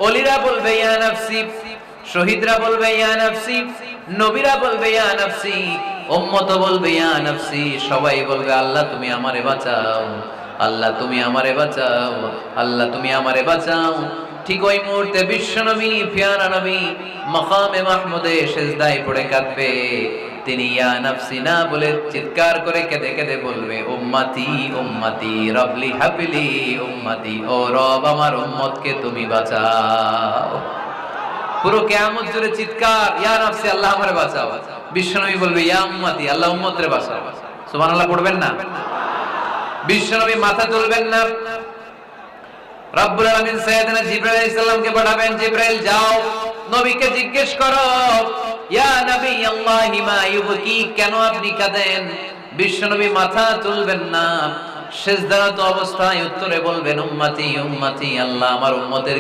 ওলিরা বলবে ইয়া নাফসি, শহীদরা বলবে ইয়া নাফসি, নবীরা বলবে ইয়া নাফসি, উম্মত বলবে ইয়া নাফসি, সবাই বলবে আল্লাহ তুমি আমারে বাঁচাও, আল্লাহ তুমি আমারে বাঁচাও, আল্লাহ তুমি আমারে বাঁচাও। ঠিক ওই মুহূর্তে বিশ্বনবী প্যারা নবী মাকামে মাহমুদে সিজদায় পড়ে কাঁদবে। তিনি ইয়া নাফসি না বলে চিৎকার করে কেঁদে কেঁদে বলবে উম্মতি উম্মতি রবলি হাবিলি উম্মতি, ও রব আমার উম্মতকে তুমি বাঁচাও। পুরো কিয়ামত জুড়ে চিৎকার ইয়া নাফসি আল্লাহ আমারে বাঁচাও। বিশ্বনবী বলবে ইয়া উম্মতি আল্লাহ উম্মতরে বাঁচাও। সুবহানাল্লাহ পড়বেন না? বিশ্বনবী মাথা তুলবেন না। রব্বুল আলামিন সাইয়েদনা জিবরাইল আলাইহিস সালামকে পাঠাবেন, জিবরাইল যাও নবীকে জিজ্ঞেস করো ইয়া নবী আল্লাহি মা ইউবকি, কেন আপনি কাঁদেন? বিশ্বনবী মাথা তুলবেন না, সিজদারত অবস্থায় উত্তরে বলবেন উম্মতি উম্মতি, আল্লাহ আমার উম্মতের